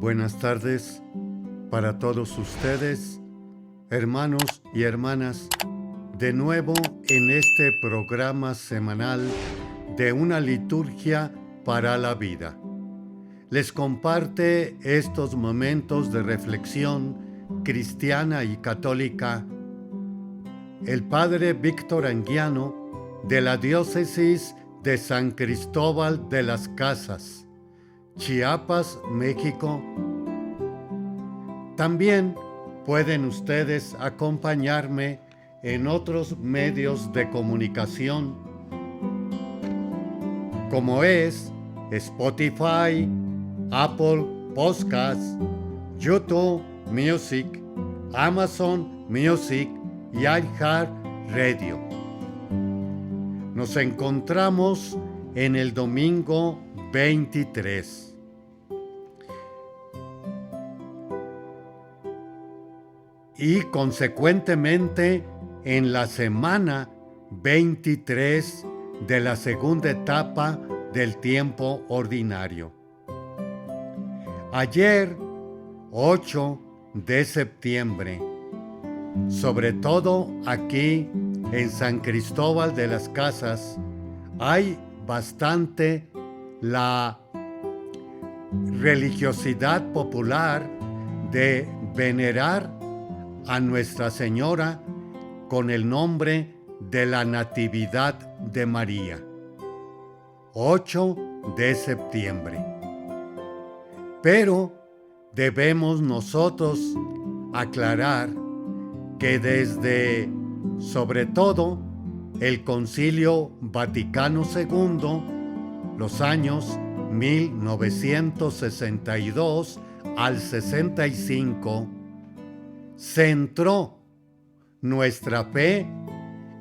Buenas tardes para todos ustedes, hermanos y hermanas, de nuevo en este programa semanal de una liturgia para la vida. Les comparte estos momentos de reflexión cristiana y católica el Padre Víctor Anguiano de la Diócesis de San Cristóbal de las Casas, Chiapas, México. También pueden ustedes acompañarme en otros medios de comunicación, como es Spotify, Apple Podcasts, YouTube Music, Amazon Music y iHeartRadio. Nos encontramos en el domingo 23. Y consecuentemente en la semana 23 de la segunda etapa del tiempo ordinario. Ayer, 8 de septiembre, sobre todo aquí en San Cristóbal de las Casas, hay bastante la religiosidad popular de venerar a Nuestra Señora con el nombre de la Natividad de María. 8 de septiembre. Pero debemos nosotros aclarar que desde, sobre todo, el Concilio Vaticano II, los años 1962 al 65, centró nuestra fe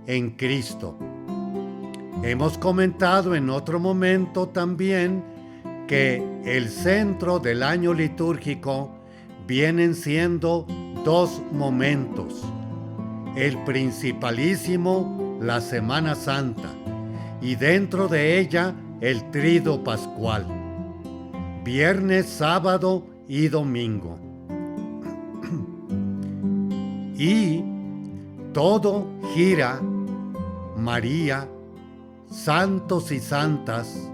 en Cristo. Hemos comentado en otro momento también que el centro del año litúrgico vienen siendo dos momentos. El principalísimo, la Semana Santa, y dentro de ella el Tríduo Pascual, viernes, sábado y domingo. Y todo gira María, santos y santas,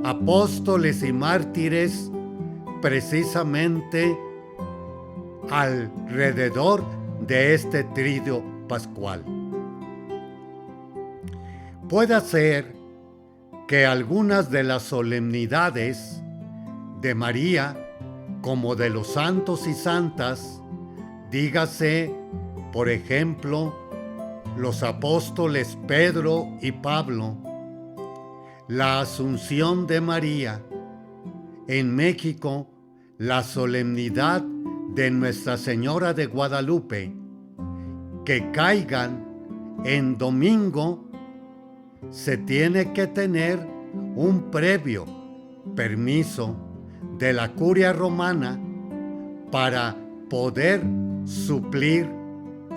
apóstoles y mártires, precisamente alrededor de este Tríduo Pascual. Puede ser que algunas de las solemnidades de María, como de los santos y santas, dígase, por ejemplo, los apóstoles Pedro y Pablo, la Asunción de María, en México, la solemnidad de Nuestra Señora de Guadalupe, que caigan en domingo, se tiene que tener un previo permiso de la Curia Romana para poder suplir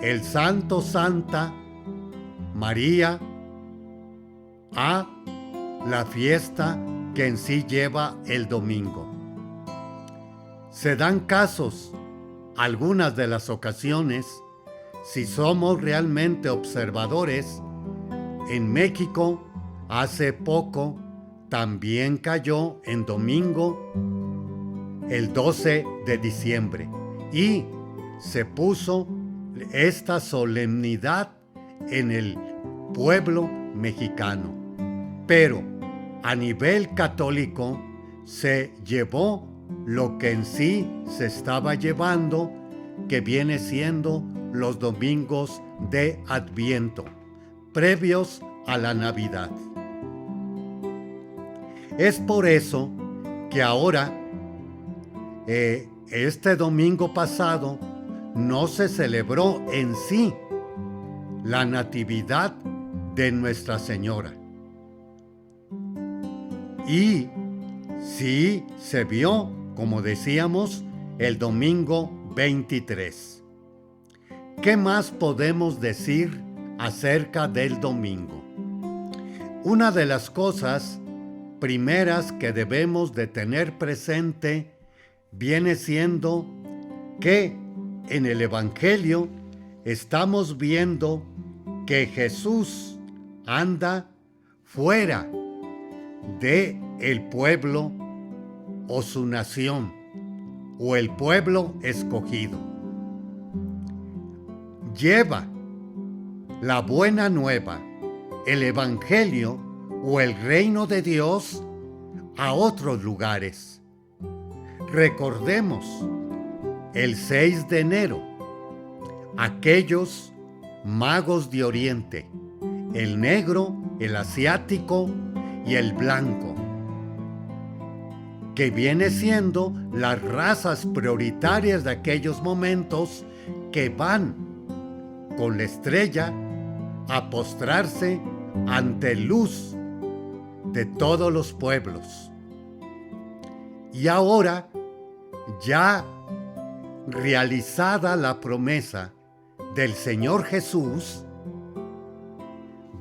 el Santo Santa María a la fiesta que en sí lleva el domingo. Se dan casos, algunas de las ocasiones, si somos realmente observadores. En México, hace poco, también cayó en domingo el 12 de diciembre y se puso esta solemnidad en el pueblo mexicano. Pero a nivel católico se llevó lo que en sí se estaba llevando, que viene siendo los domingos de Adviento, previos a la Navidad. Es por eso que ahora, este domingo pasado, no se celebró en sí la Natividad de Nuestra Señora. Y sí se vio, como decíamos, el domingo 23. ¿Qué más podemos decir acerca del domingo? Una de las cosas primeras que debemos de tener presente viene siendo que en el Evangelio estamos viendo que Jesús anda fuera de el pueblo o su nación o el pueblo escogido. Lleva la buena nueva, el Evangelio o el reino de Dios a otros lugares. Recordemos el 6 de enero, aquellos magos de Oriente, el negro, el asiático y el blanco, que viene siendo las razas prioritarias de aquellos momentos que van con la estrella a postrarse ante luz de todos los pueblos. Y ahora, ya realizada la promesa del Señor Jesús,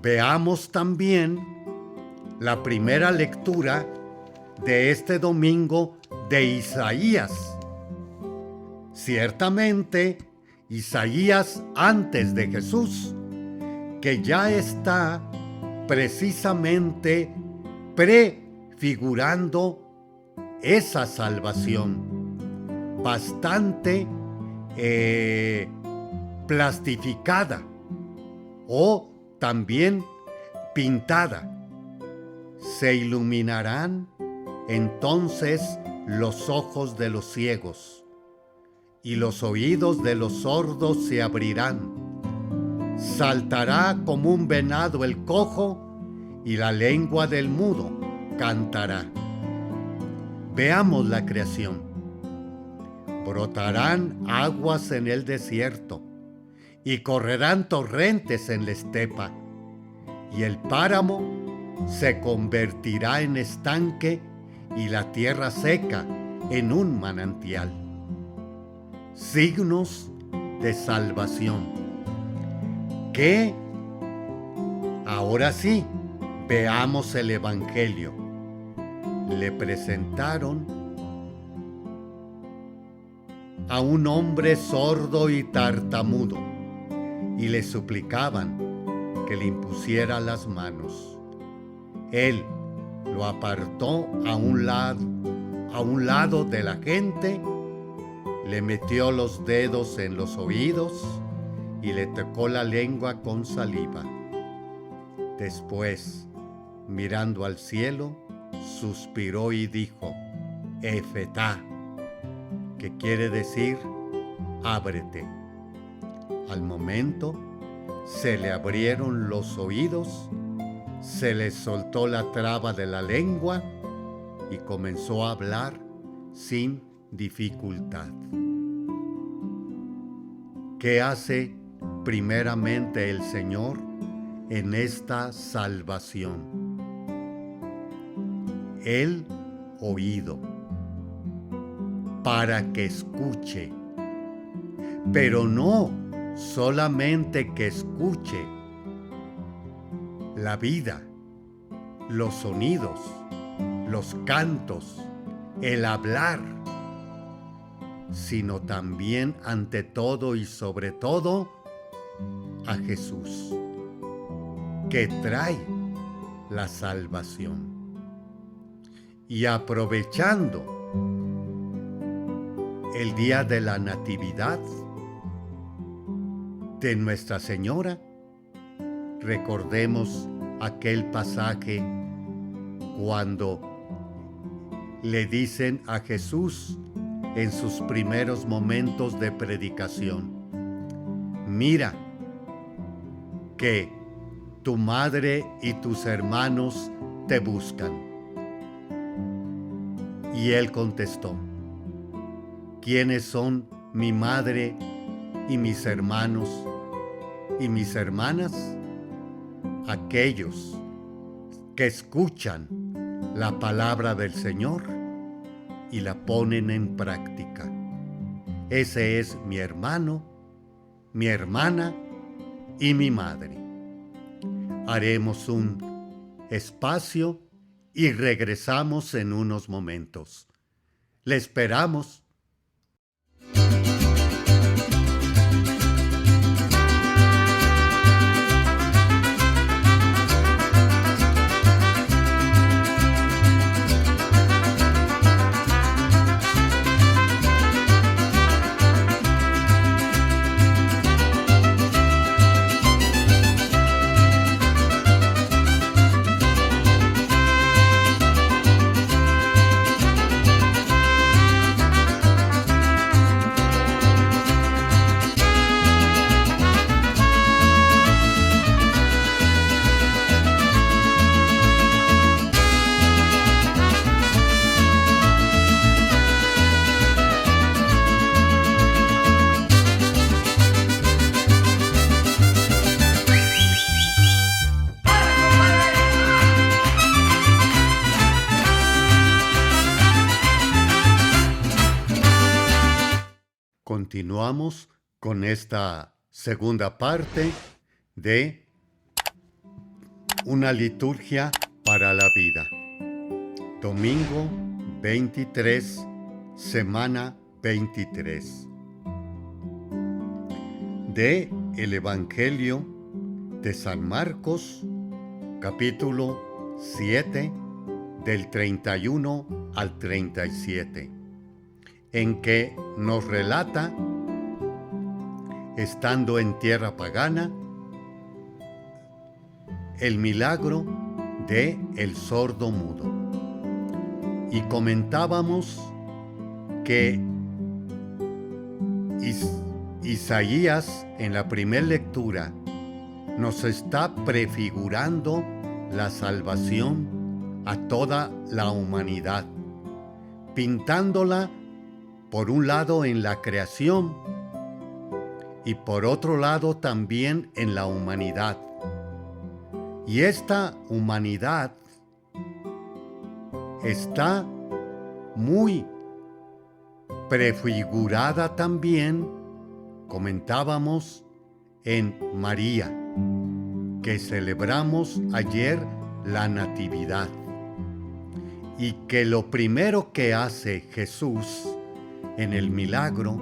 veamos también la primera lectura de este domingo de Isaías. Ciertamente, Isaías antes de Jesús, que ya está precisamente prefigurando esa salvación, bastante plastificada o también pintada. Se iluminarán entonces los ojos de los ciegos, y los oídos de los sordos se abrirán. Saltará como un venado el cojo, y la lengua del mudo cantará. Veamos la creación. Brotarán aguas en el desierto, y correrán torrentes en la estepa, y el páramo se convertirá en estanque, y la tierra seca en un manantial. Signos de salvación. Que ahora sí, veamos el Evangelio. Le presentaron a un hombre sordo y tartamudo y le suplicaban que le impusiera las manos. Él lo apartó a un lado de la gente, le metió los dedos en los oídos y le tocó la lengua con saliva. Después, mirando al cielo, suspiró y dijo: Efetá, que quiere decir ábrete. Al momento se le abrieron los oídos, se le soltó la traba de la lengua y comenzó a hablar sin dificultad. ¿Qué hace primeramente el Señor en esta salvación? El oído, para que escuche, pero no solamente que escuche la vida, los sonidos, los cantos, el hablar, sino también ante todo y sobre todo a Jesús, que trae la salvación. Y aprovechando el día de la Natividad de Nuestra Señora, recordemos aquel pasaje cuando le dicen a Jesús en sus primeros momentos de predicación: mira que tu madre y tus hermanos te buscan. Y él contestó: ¿quiénes son mi madre y mis hermanos y mis hermanas? Aquellos que escuchan la palabra del Señor y la ponen en práctica. Ese es mi hermano, mi hermana y mi madre. Haremos un espacio y regresamos en unos momentos. Le esperamos. Continuamos con esta segunda parte de una liturgia para la vida. Domingo 23, semana 23. De el Evangelio de San Marcos, capítulo 7, del 31 al 37. En que nos relata, estando en tierra pagana, el milagro de el sordo mudo. Y comentábamos que Isaías, en la primera lectura, nos está prefigurando la salvación a toda la humanidad, pintándola por un lado en la creación y por otro lado también en la humanidad. Y esta humanidad está muy prefigurada también, comentábamos, en María, que celebramos ayer la Natividad. Y que lo primero que hace Jesús en el milagro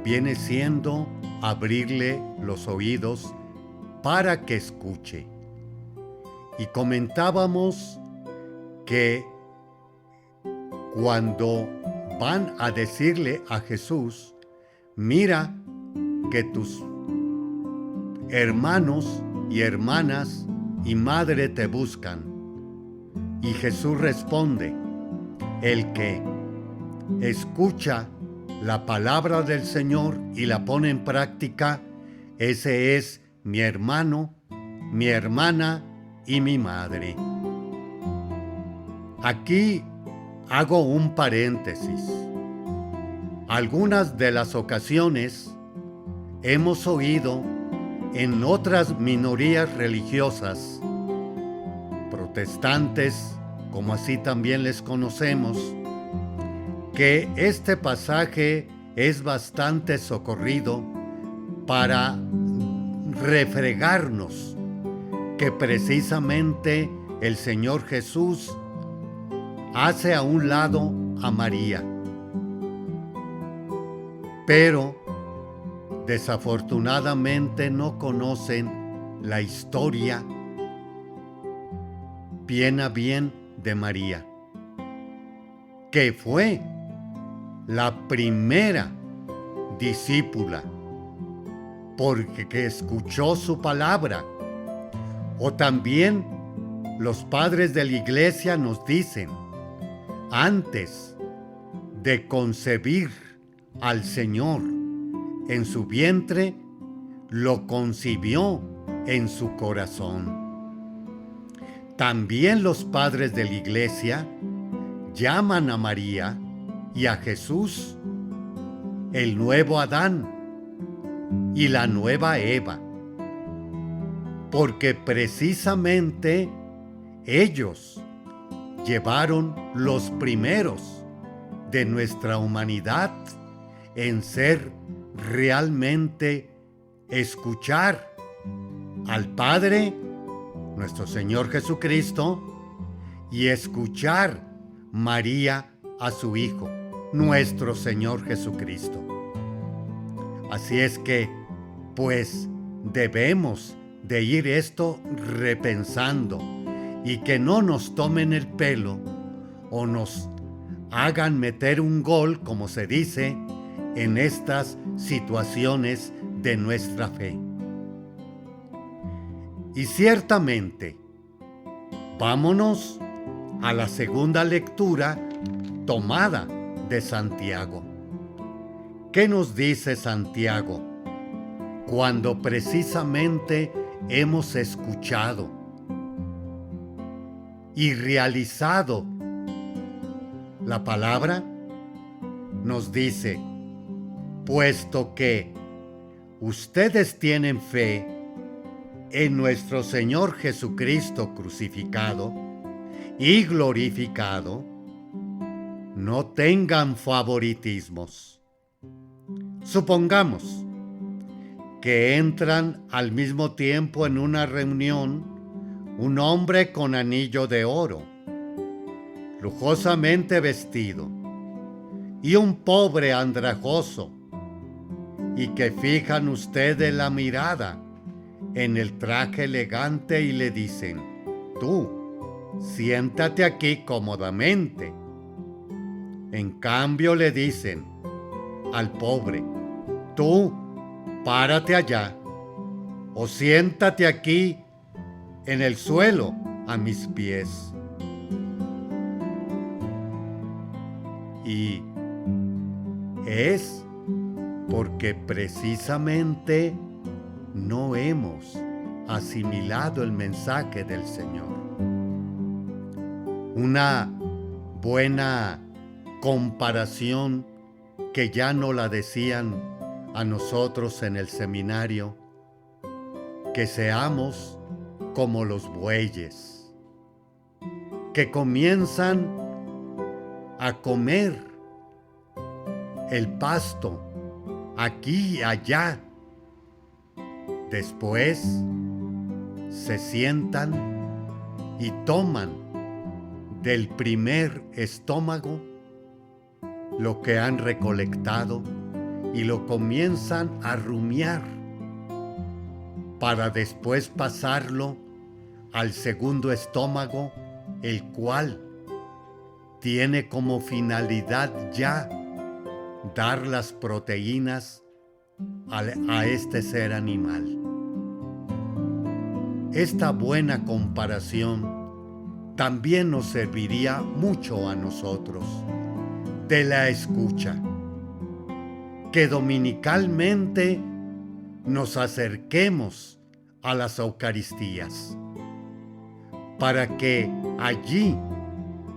viene siendo abrirle los oídos para que escuche. Y comentábamos que cuando van a decirle a Jesús, mira que tus hermanos y hermanas y madre te buscan. Y Jesús responde, el que escucha la palabra del Señor y la pone en práctica, ese es mi hermano, mi hermana y mi madre. Aquí hago un paréntesis. Algunas de las ocasiones hemos oído en otras minorías religiosas, protestantes, como así también les conocemos, que este pasaje es bastante socorrido para refregarnos que precisamente el Señor Jesús hace a un lado a María. Pero desafortunadamente no conocen la historia bien a bien de María, que fue la primera discípula, porque escuchó su palabra. O también los padres de la iglesia nos dicen, antes de concebir al Señor en su vientre, lo concibió en su corazón. También los padres de la iglesia llaman a María y a Jesús el nuevo Adán y la nueva Eva, porque precisamente ellos llevaron los primeros de nuestra humanidad en ser realmente escuchar al Padre, nuestro Señor Jesucristo, y escuchar María a su Hijo, nuestro Señor Jesucristo. Así es que, pues, debemos de ir esto repensando y que no nos tomen el pelo o nos hagan meter un gol, como se dice, en estas situaciones de nuestra fe. Y ciertamente, vámonos a la segunda lectura tomada de Santiago. ¿Qué nos dice Santiago cuando precisamente hemos escuchado y realizado la palabra? Nos dice: puesto que ustedes tienen fe en nuestro Señor Jesucristo crucificado y glorificado, no tengan favoritismos. Supongamos que entran al mismo tiempo en una reunión un hombre con anillo de oro, lujosamente vestido, y un pobre andrajoso, y que fijan ustedes la mirada en el traje elegante y le dicen: tú, siéntate aquí cómodamente. En cambio le dicen al pobre: tú, párate allá, o siéntate aquí en el suelo a mis pies. Y es porque precisamente no hemos asimilado el mensaje del Señor. Una buena comparación que ya no la decían a nosotros en el seminario, que seamos como los bueyes, que comienzan a comer el pasto aquí y allá. Después se sientan y toman del primer estómago lo que han recolectado y lo comienzan a rumiar para después pasarlo al segundo estómago, el cual tiene como finalidad ya dar las proteínas a este ser animal. Esta buena comparación también nos serviría mucho a nosotros de la escucha, que dominicalmente nos acerquemos a las Eucaristías, para que allí,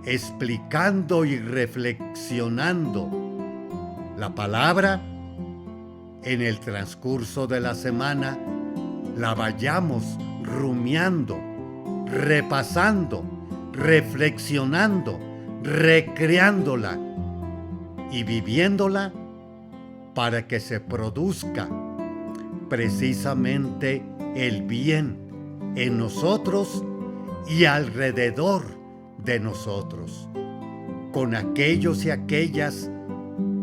explicando y reflexionando la palabra, en el transcurso de la semana la vayamos rumiando, repasando, reflexionando, recreándola y viviéndola, para que se produzca precisamente el bien en nosotros y alrededor de nosotros, con aquellos y aquellas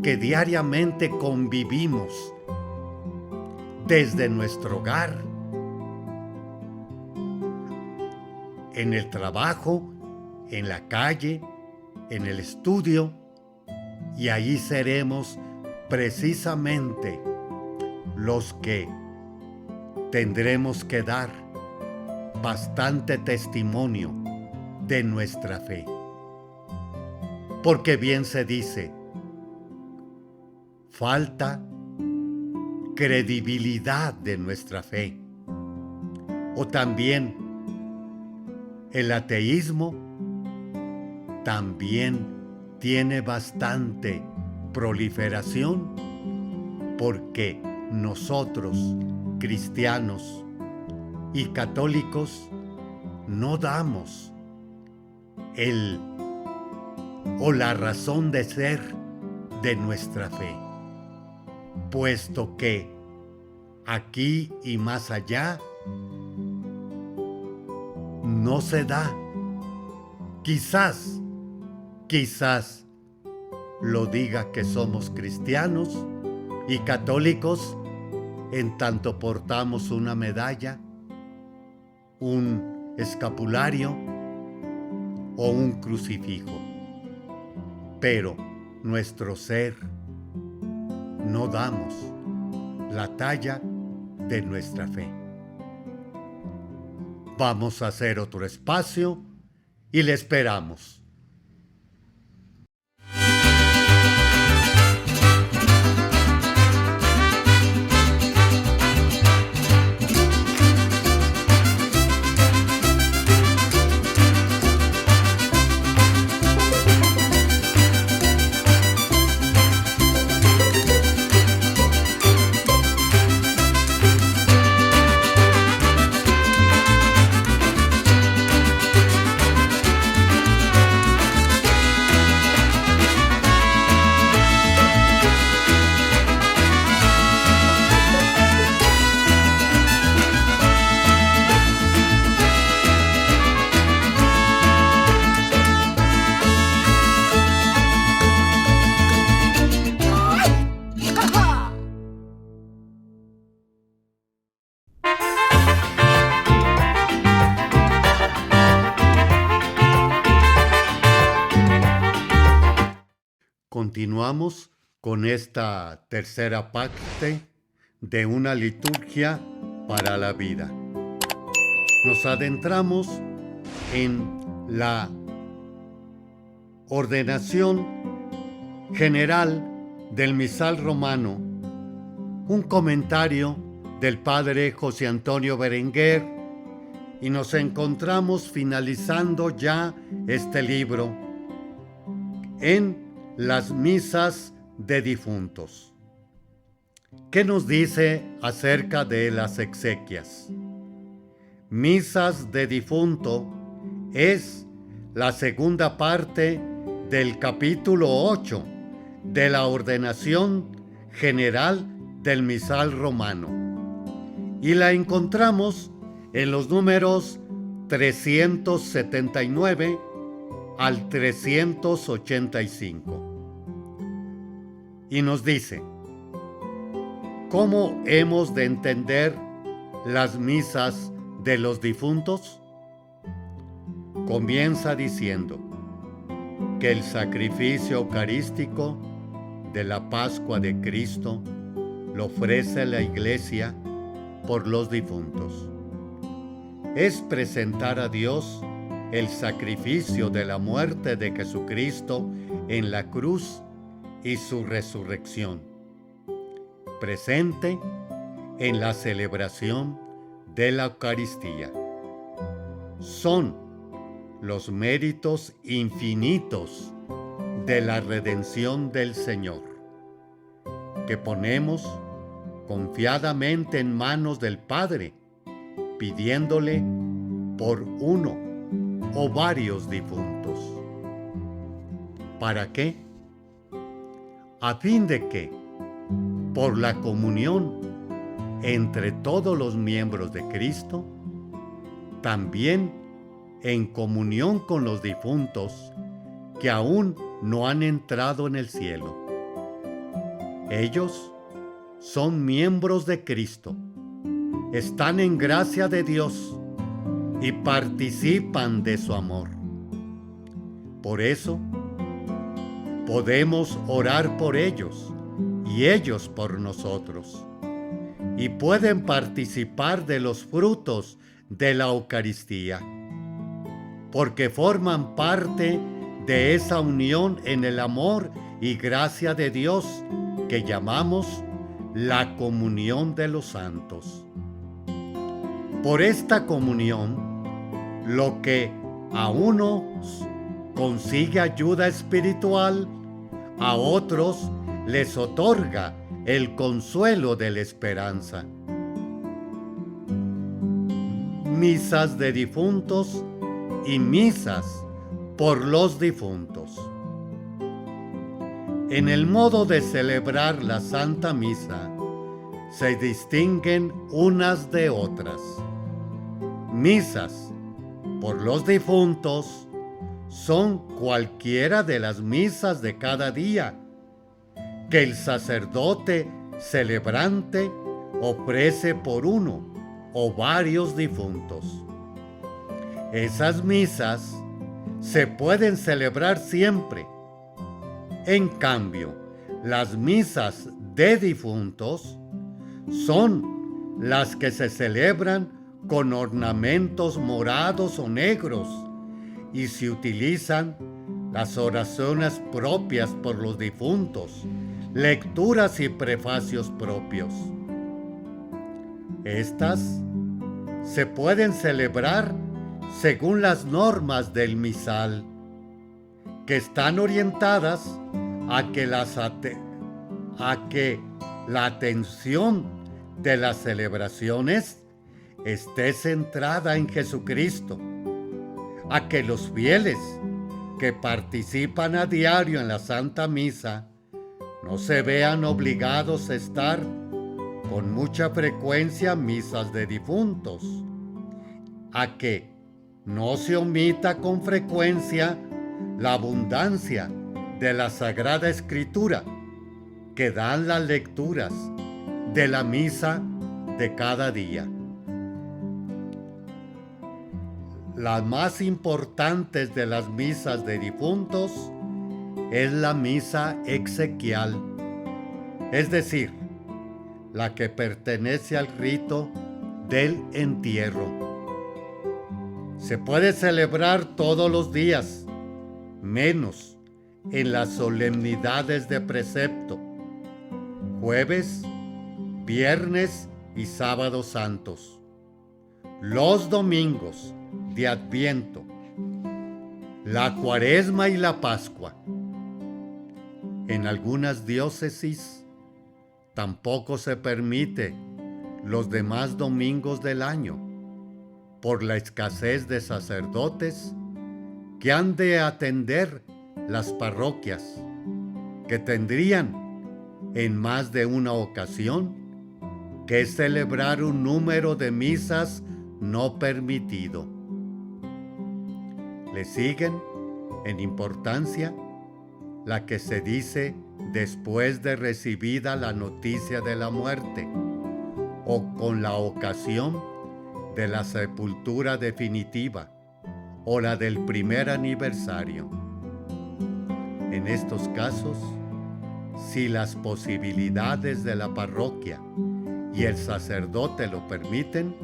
que diariamente convivimos, desde nuestro hogar, en el trabajo, en la calle, en el estudio, y ahí seremos precisamente los que tendremos que dar bastante testimonio de nuestra fe. Porque bien se dice, falta credibilidad de nuestra fe. O también el ateísmo también tiene bastante proliferación, porque nosotros, cristianos y católicos, no damos la razón de ser de nuestra fe, puesto que aquí y más allá no se da. Quizás lo diga que somos cristianos y católicos en tanto portamos una medalla, un escapulario o un crucifijo. Pero nuestro ser no damos la talla de nuestra fe. Vamos a hacer otro espacio y le esperamos. Continuamos con esta tercera parte de una liturgia para la vida. Nos adentramos en la ordenación general del misal romano, un comentario del padre José Antonio Berenguer, y nos encontramos finalizando ya este libro en las misas de difuntos. ¿Qué nos dice acerca de las exequias? Misas de difunto es la segunda parte del capítulo 8 de la ordenación general del misal romano, y la encontramos en los números 379 al 385. Y nos dice: ¿cómo hemos de entender las misas de los difuntos? Comienza diciendo que el sacrificio eucarístico de la Pascua de Cristo lo ofrece la Iglesia por los difuntos. Es presentar a Dios el sacrificio de la muerte de Jesucristo en la cruz y su resurrección, presente en la celebración de la Eucaristía. Son los méritos infinitos de la redención del Señor, que ponemos confiadamente en manos del Padre, pidiéndole por uno o varios difuntos. ¿Para qué? A fin de que, por la comunión entre todos los miembros de Cristo, también en comunión con los difuntos que aún no han entrado en el cielo. Ellos son miembros de Cristo, están en gracia de Dios y participan de su amor. Por eso, podemos orar por ellos y ellos por nosotros, y pueden participar de los frutos de la Eucaristía, porque forman parte de esa unión en el amor y gracia de Dios que llamamos la comunión de los santos. Por esta comunión, lo que a unos consigue ayuda espiritual, a otros les otorga el consuelo de la esperanza. Misas de difuntos y misas por los difuntos. En el modo de celebrar la Santa Misa se distinguen unas de otras. Misas por los difuntos son cualquiera de las misas de cada día que el sacerdote celebrante ofrece por uno o varios difuntos. Esas misas se pueden celebrar siempre. En cambio, las misas de difuntos son las que se celebran con ornamentos morados o negros y se utilizan las oraciones propias por los difuntos, lecturas y prefacios propios. Estas se pueden celebrar según las normas del misal, que están orientadas a que la atención de las celebraciones esté centrada en Jesucristo, a que los fieles que participan a diario en la Santa Misa no se vean obligados a estar con mucha frecuencia en misas de difuntos, a que no se omita con frecuencia la abundancia de la Sagrada Escritura que dan las lecturas de la misa de cada día. Las más importantes de las misas de difuntos es la misa exequial, es decir, la que pertenece al rito del entierro. Se puede celebrar todos los días, menos en las solemnidades de precepto, jueves, viernes y sábados santos, los domingos de Adviento, la Cuaresma y la Pascua. En algunas diócesis tampoco se permite los demás domingos del año por la escasez de sacerdotes que han de atender las parroquias, que tendrían en más de una ocasión que celebrar un número de misas no permitido. Le siguen en importancia la que se dice después de recibida la noticia de la muerte o con la ocasión de la sepultura definitiva o la del primer aniversario. En estos casos, si las posibilidades de la parroquia y el sacerdote lo permiten,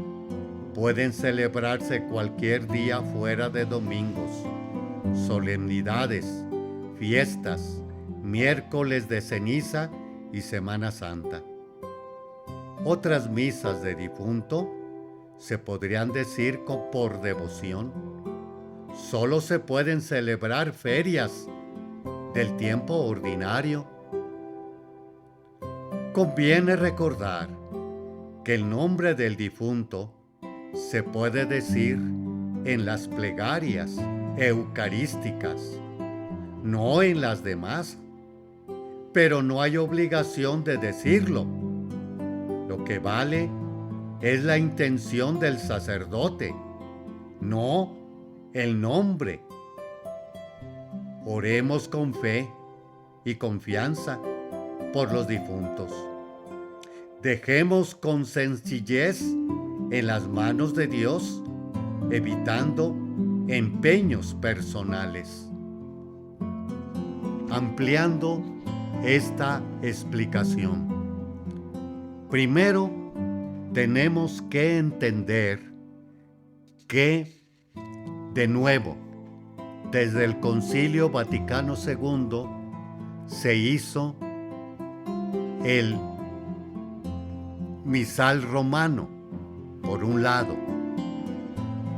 pueden celebrarse cualquier día fuera de domingos, solemnidades, fiestas, miércoles de ceniza y Semana Santa. Otras misas de difunto se podrían decir por devoción. Solo se pueden celebrar ferias del tiempo ordinario. Conviene recordar que el nombre del difunto se puede decir en las plegarias eucarísticas, no en las demás, pero no hay obligación de decirlo. Lo que vale es la intención del sacerdote, no el nombre. Oremos con fe y confianza por los difuntos. Dejemos con sencillez en las manos de Dios, evitando empeños personales. Ampliando esta explicación. Primero, tenemos que entender que, de nuevo, desde el Concilio Vaticano II se hizo el misal romano, por un lado,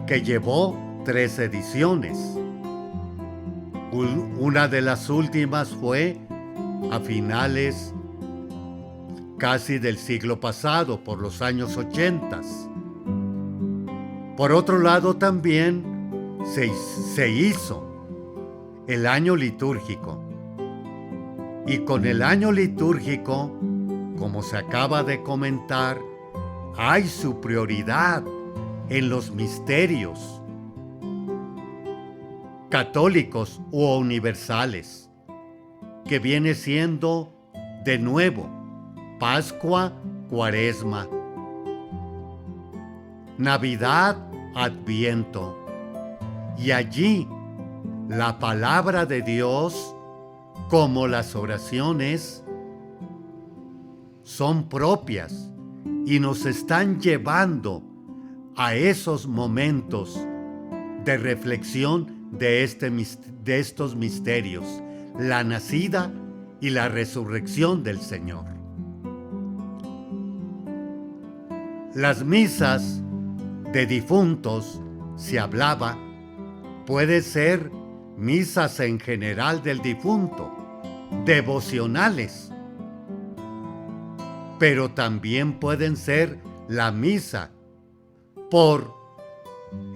que llevó 3 ediciones. Una de las últimas fue a finales casi del siglo pasado, por los años 80. Por otro lado, también se hizo el año litúrgico. Y con el año litúrgico, como se acaba de comentar, hay su prioridad en los misterios. católicos u universales, que viene siendo de nuevo Pascua, Cuaresma, Navidad, Adviento, y allí la palabra de Dios, como las oraciones, son propias y nos están llevando a esos momentos de reflexión de estos misterios, la nacida y la resurrección del Señor. Las misas de difuntos, se hablaba, puede ser misas en general del difunto, devocionales, pero también pueden ser la misa por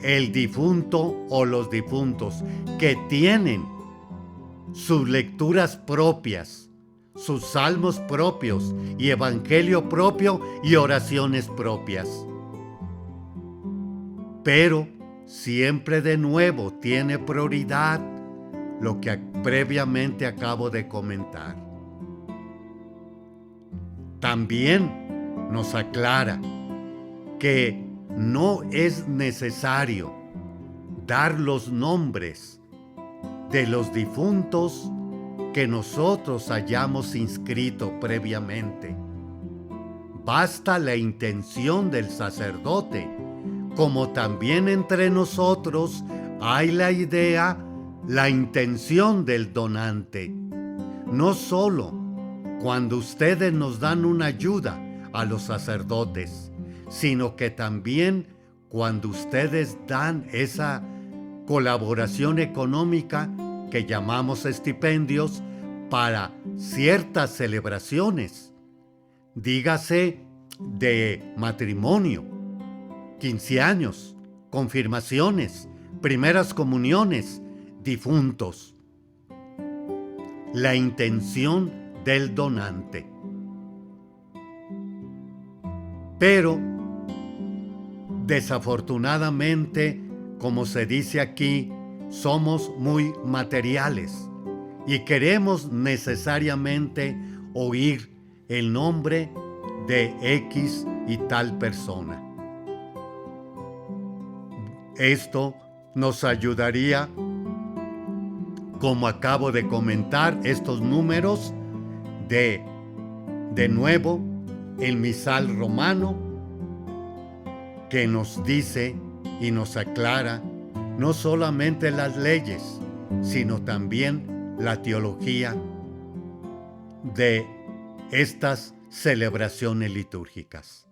el difunto o los difuntos que tienen sus lecturas propias, sus salmos propios y evangelio propio y oraciones propias. Pero siempre de nuevo tiene prioridad lo que previamente acabo de comentar. También nos aclara que no es necesario dar los nombres de los difuntos que nosotros hayamos inscrito previamente. Basta la intención del sacerdote, como también entre nosotros hay la idea, la intención del donante. No solo cuando ustedes nos dan una ayuda a los sacerdotes, sino que también cuando ustedes dan esa colaboración económica que llamamos estipendios para ciertas celebraciones, dígase de matrimonio, 15 años, confirmaciones, primeras comuniones, difuntos. La intención del donante. Pero, desafortunadamente, como se dice aquí, somos muy materiales y queremos necesariamente oír el nombre de X y tal persona. Esto nos ayudaría, como acabo de comentar, estos números de nuevo el misal romano, que nos dice y nos aclara no solamente las leyes, sino también la teología de estas celebraciones litúrgicas.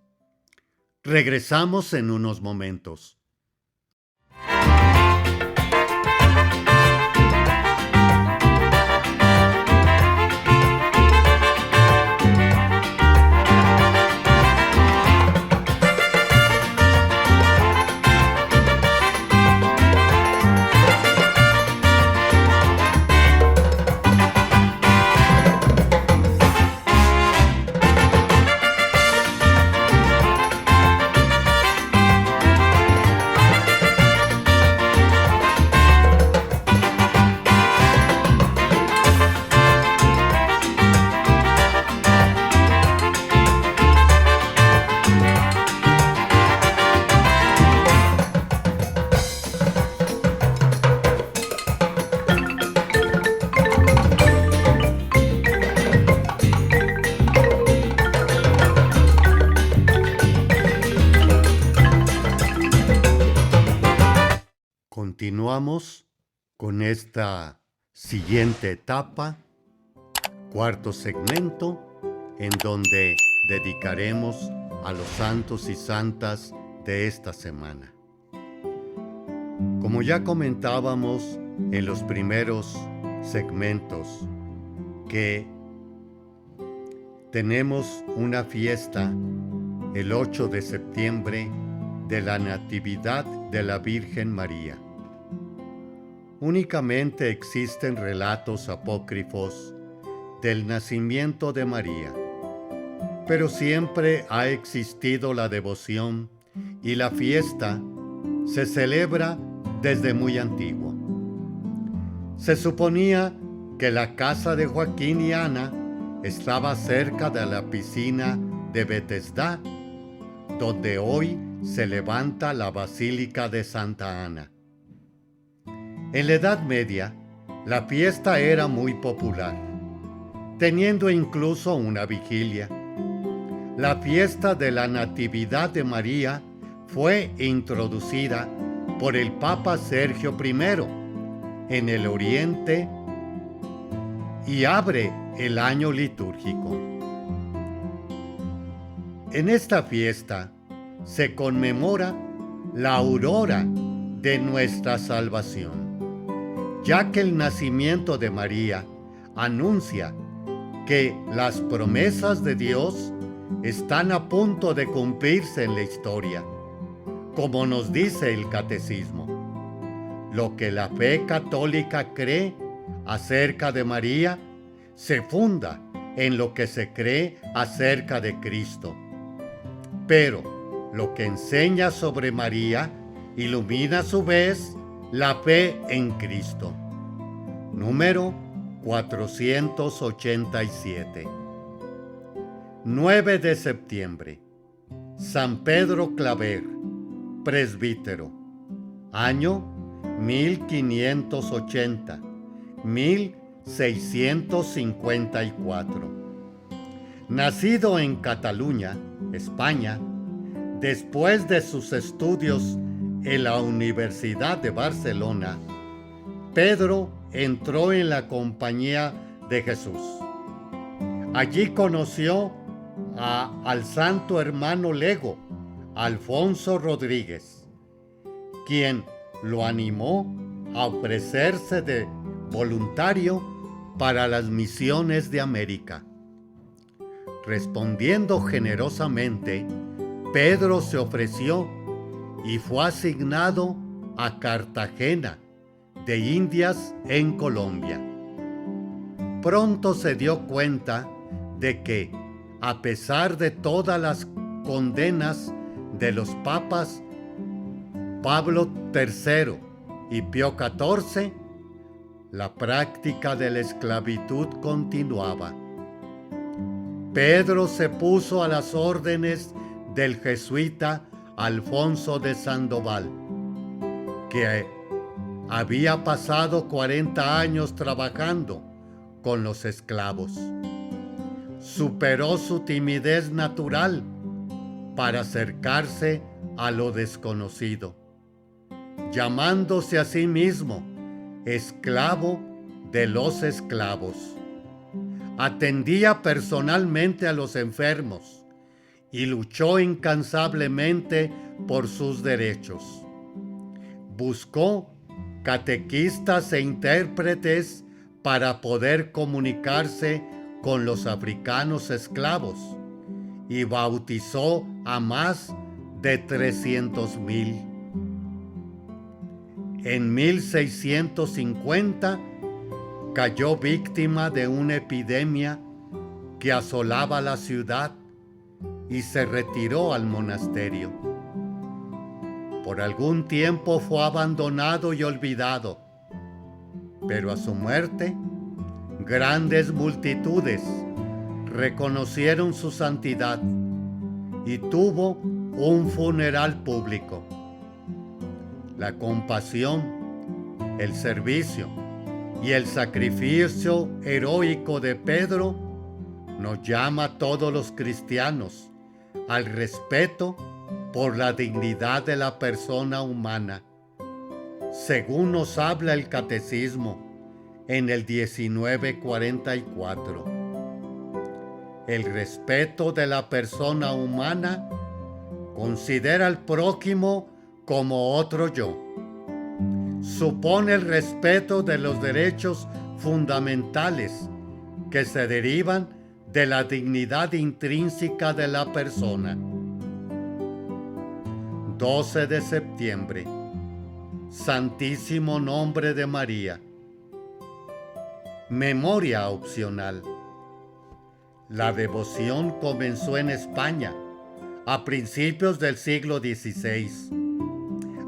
Regresamos en unos momentos. Continuamos con esta siguiente etapa, cuarto segmento, en donde dedicaremos a los santos y santas de esta semana. Como ya comentábamos en los primeros segmentos, que tenemos una fiesta el 8 de septiembre de la Natividad de la Virgen María. Únicamente existen relatos apócrifos del nacimiento de María, pero siempre ha existido la devoción y la fiesta se celebra desde muy antiguo. Se suponía que la casa de Joaquín y Ana estaba cerca de la piscina de Betesda, donde hoy se levanta la Basílica de Santa Ana. En la Edad Media, la fiesta era muy popular, teniendo incluso una vigilia. La fiesta de la Natividad de María fue introducida por el Papa Sergio I en el Oriente y abre el año litúrgico. En esta fiesta se conmemora la aurora de nuestra salvación, ya que el nacimiento de María anuncia que las promesas de Dios están a punto de cumplirse en la historia, como nos dice el Catecismo. Lo que la fe católica cree acerca de María se funda en lo que se cree acerca de Cristo. Pero lo que enseña sobre María ilumina a su vez la fe en Cristo. Número 487. 9 de septiembre. San Pedro Claver, presbítero. Año 1580, 1654. Nacido en Cataluña, España, después de sus estudios en la Universidad de Barcelona, Pedro entró en la Compañía de Jesús. Allí conoció al santo hermano lego, Alfonso Rodríguez, quien lo animó a ofrecerse de voluntario para las misiones de América. Respondiendo generosamente, Pedro se ofreció y fue asignado a Cartagena de Indias en Colombia. Pronto se dio cuenta de que, a pesar de todas las condenas de los papas Pablo III y Pío XIV, la práctica de la esclavitud continuaba. Pedro se puso a las órdenes del jesuita Alfonso de Sandoval, que había pasado 40 años trabajando con los esclavos. Superó su timidez natural para acercarse a lo desconocido, llamándose a sí mismo esclavo de los esclavos. Atendía personalmente a los enfermos y luchó incansablemente por sus derechos. Buscó catequistas e intérpretes para poder comunicarse con los africanos esclavos y bautizó a más de 300,000. En 1650 cayó víctima de una epidemia que asolaba la ciudad y se retiró al monasterio. Por algún tiempo fue abandonado y olvidado, pero a su muerte, grandes multitudes reconocieron su santidad y tuvo un funeral público. La compasión, el servicio y el sacrificio heroico de Pedro nos llama a todos los cristianos al respeto por la dignidad de la persona humana, según nos habla el Catecismo en el 1944. El respeto de la persona humana considera al prójimo como otro yo. Supone el respeto de los derechos fundamentales que se derivan de la dignidad intrínseca de la persona. 12 de septiembre. Santísimo Nombre de María. Memoria opcional. La devoción comenzó en España a principios del siglo XVI.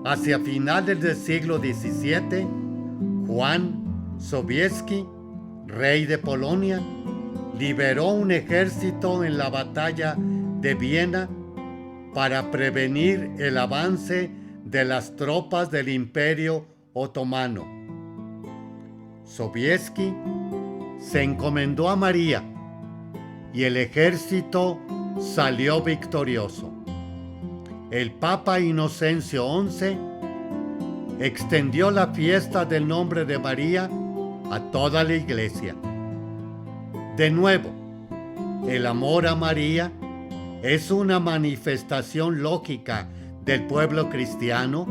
Hacia finales del siglo XVII, Juan Sobieski, rey de Polonia, liberó un ejército en la batalla de Viena para prevenir el avance de las tropas del Imperio Otomano. Sobieski se encomendó a María y el ejército salió victorioso. El Papa Inocencio XI extendió la fiesta del nombre de María a toda la Iglesia. De nuevo, el amor a María es una manifestación lógica del pueblo cristiano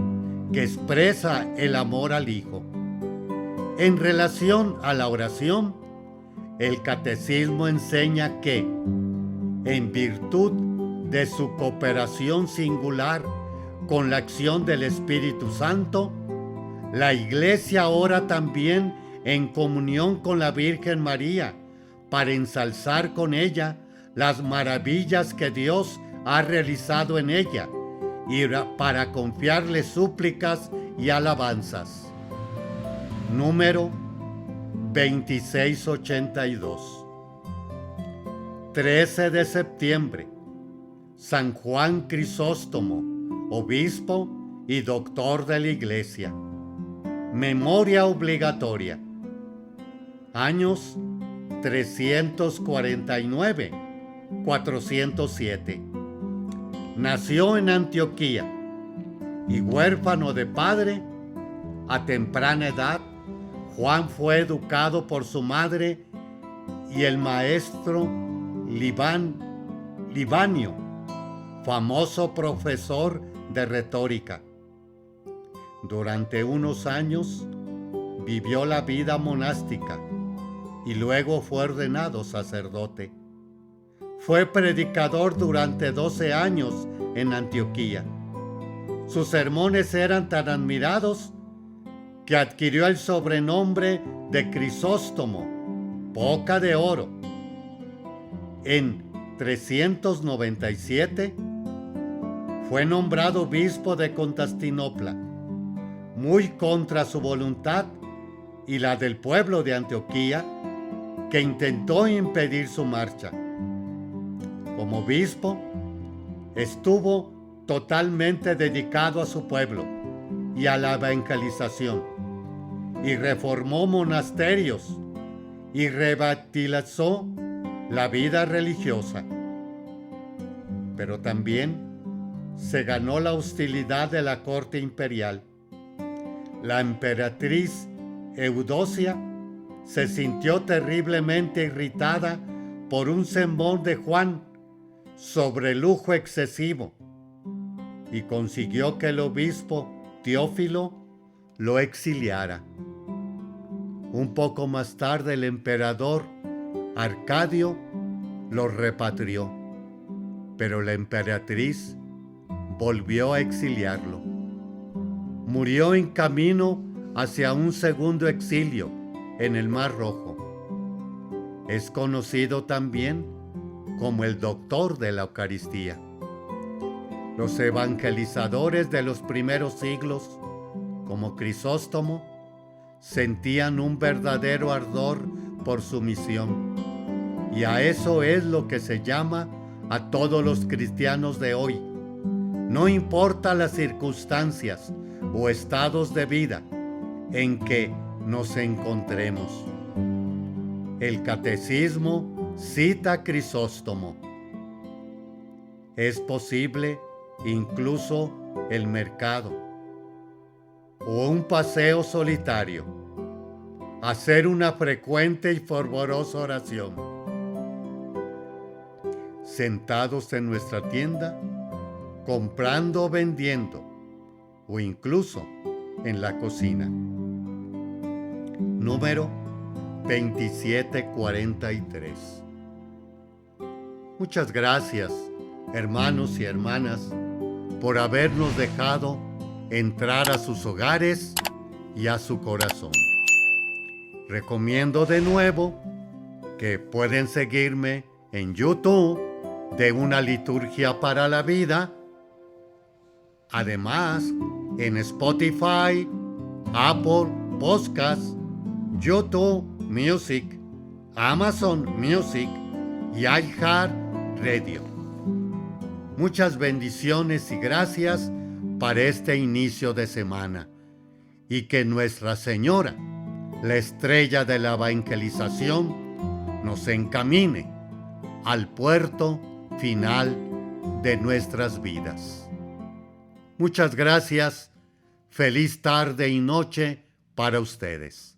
que expresa el amor al Hijo. En relación a la oración, el Catecismo enseña que, en virtud de su cooperación singular con la acción del Espíritu Santo, la Iglesia ora también en comunión con la Virgen María para ensalzar con ella las maravillas que Dios ha realizado en ella y para confiarle súplicas y alabanzas. Número 2682. 13 de septiembre. San Juan Crisóstomo, obispo y doctor de la Iglesia. Memoria obligatoria. Años 349-407. Nació en Antioquía y huérfano de padre, a temprana edad, Juan fue educado por su madre y el maestro Libanio, famoso profesor de retórica. Durante unos años vivió la vida monástica y luego fue ordenado sacerdote. Fue predicador durante 12 años en Antioquía. Sus sermones eran tan admirados que adquirió el sobrenombre de Crisóstomo, boca de oro. En 397 fue nombrado obispo de Constantinopla, muy contra su voluntad y la del pueblo de Antioquía, que intentó impedir su marcha. Como obispo, estuvo totalmente dedicado a su pueblo y a la evangelización, y reformó monasterios y revitalizó la vida religiosa. Pero también se ganó la hostilidad de la corte imperial. La emperatriz Eudocia se sintió terriblemente irritada por un sermón de Juan sobre el lujo excesivo y consiguió que el obispo Teófilo lo exiliara. Un poco más tarde el emperador Arcadio lo repatrió, pero la emperatriz volvió a exiliarlo. Murió en camino hacia un segundo exilio en el Mar Rojo. Es conocido también como el doctor de la Eucaristía. Los evangelizadores de los primeros siglos, como Crisóstomo, sentían un verdadero ardor por su misión. Y a eso es lo que se llama a todos los cristianos de hoy. No importa las circunstancias o estados de vida en que nos encontremos. El Catecismo cita a Crisóstomo. Es posible incluso el mercado o un paseo solitario, hacer una frecuente y fervorosa oración, sentados en nuestra tienda, comprando o vendiendo, o incluso en la cocina. Número 2743. Muchas gracias, hermanos y hermanas, por habernos dejado entrar a sus hogares y a su corazón. Recomiendo de nuevo que pueden seguirme en YouTube de Una Liturgia para la Vida. Además, en Spotify, Apple Podcasts, YouTube Music, Amazon Music y iHeartRadio. Muchas bendiciones y gracias para este inicio de semana, y que Nuestra Señora, la estrella de la evangelización, nos encamine al puerto final de nuestras vidas. Muchas gracias. Feliz tarde y noche para ustedes.